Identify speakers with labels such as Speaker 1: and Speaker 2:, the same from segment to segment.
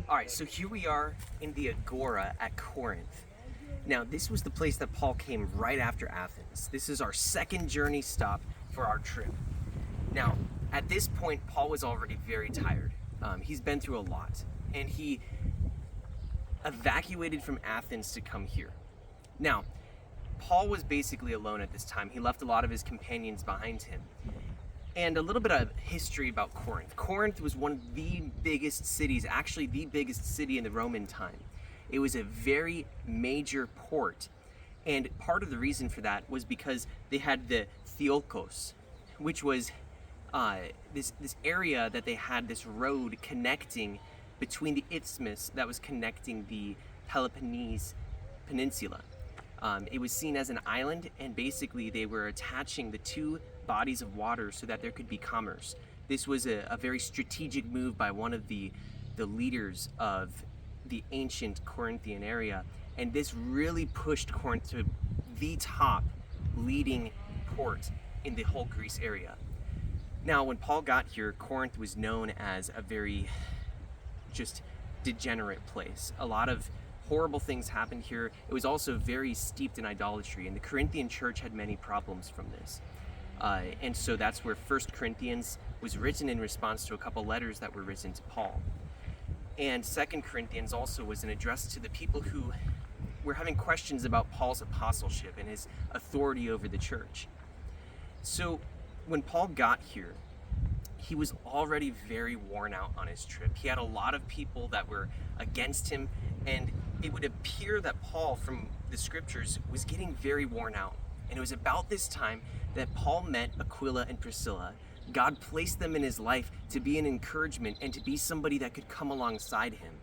Speaker 1: All right, so here we are in the Agora at Corinth. Now, this was the place that Paul came right after Athens. This is our second journey stop for our trip. Now, at this point, Paul was already very tired. He's been through a lot, and he evacuated from Athens to come here. Now, Paul was basically alone at this time. He left a lot of his companions behind him. And a little bit of history about Corinth. Corinth was one of the biggest cities, actually the biggest city in the Roman time. It was a very major port. And part of the reason for that was because they had the Theokos, which was this area that they had this road connecting between the isthmus that was connecting the Peloponnese Peninsula. It was seen as an island, and basically they were attaching the two bodies of water so that there could be commerce. This was a very strategic move by one of the leaders of the ancient Corinthian area, and this really pushed Corinth to the top leading port in the whole Greece area. Now, when Paul got here, Corinth was known as a very just degenerate place. A lot of horrible things happened here. It was also very steeped in idolatry, and the Corinthian church had many problems from this. And so that's where 1 Corinthians was written in response to a couple letters that were written to Paul. And 2 Corinthians also was an address to the people who were having questions about Paul's apostleship and his authority over the church. So when Paul got here, he was already very worn out on his trip. He had a lot of people that were against him, and it would appear that Paul, from the scriptures, was getting very worn out. And it was about this time that Paul met Aquila and Priscilla. God placed them in his life to be an encouragement and to be somebody that could come alongside him.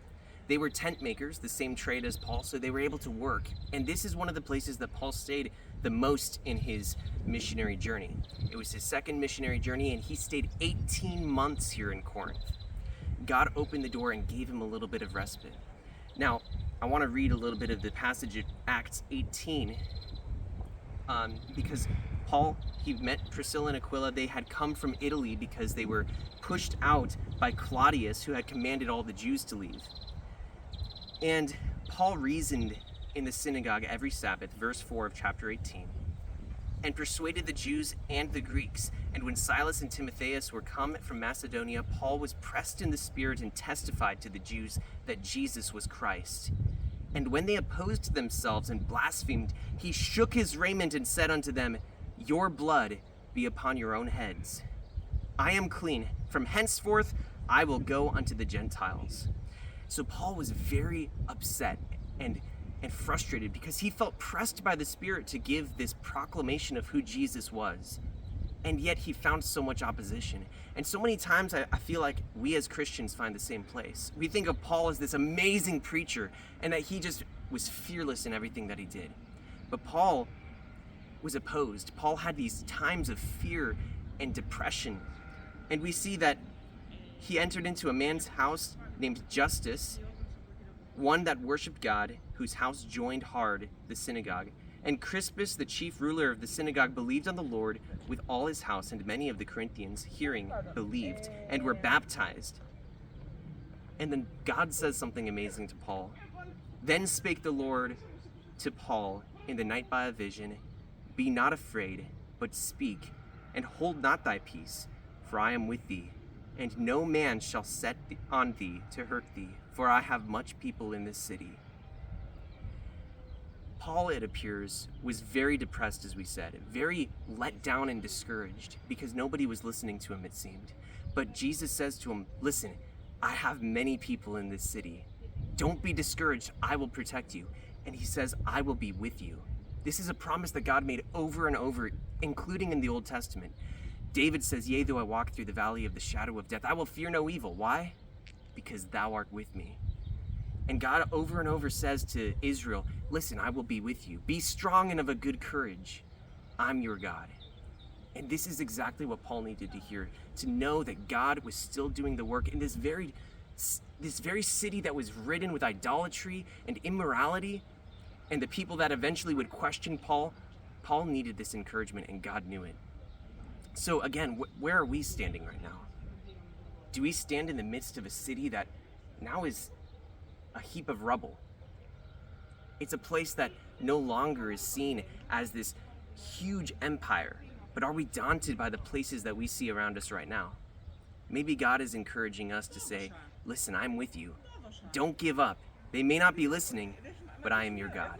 Speaker 1: They were tent makers, the same trade as Paul, so they were able to work. And this is one of the places that Paul stayed the most in his missionary journey. It was his second missionary journey, and he stayed 18 months here in Corinth. God opened the door and gave him a little bit of respite. Now, I want to read a little bit of the passage of Acts 18, because Paul, he met Priscilla and Aquila. They had come from Italy because they were pushed out by Claudius, who had commanded all the Jews to leave. And Paul reasoned in the synagogue every Sabbath, verse 4 of chapter 18, and persuaded the Jews and the Greeks. And when Silas and Timotheus were come from Macedonia, Paul was pressed in the spirit and testified to the Jews that Jesus was Christ. And when they opposed themselves and blasphemed, he shook his raiment and said unto them, Your blood be upon your own heads. I am clean. From henceforth I will go unto the Gentiles. So Paul was very upset and frustrated because he felt pressed by the Spirit to give this proclamation of who Jesus was. And yet he found so much opposition. And so many times I feel like we as Christians find the same place. We think of Paul as this amazing preacher and that he just was fearless in everything that he did. But Paul was opposed. Paul had these times of fear and depression. And we see that he entered into a man's house named Justus, one that worshipped God, whose house joined hard the synagogue. And Crispus, the chief ruler of the synagogue, believed on the Lord with all his house, and many of the Corinthians, hearing, believed, and were baptized. And then God says something amazing to Paul. Then spake the Lord to Paul in the night by a vision, Be not afraid, but speak, and hold not thy peace, for I am with thee, and no man shall set on thee to hurt thee, for I have much people in this city. Paul, it appears, was very depressed, as we said, very let down and discouraged because nobody was listening to him, it seemed. But Jesus says to him, Listen, I have many people in this city. Don't be discouraged. I will protect you. And he says, I will be with you. This is a promise that God made over and over, including in the Old Testament. David says, Yea, though I walk through the valley of the shadow of death, I will fear no evil. Why? Because thou art with me. And God over and over says to Israel, Listen, I will be with you. Be strong and of a good courage. I'm your God. And this is exactly what Paul needed to hear, to know that God was still doing the work in this very city that was ridden with idolatry and immorality, and the people that eventually would question Paul. Paul needed this encouragement, and God knew it. So again, where are we standing right now? Do we stand in the midst of a city that now is a heap of rubble. It's a place that no longer is seen as this huge empire, but are we daunted by the places that we see around us right now? Maybe God is encouraging us to say, listen, I'm with you. Don't give up. They may not be listening, but I am your God.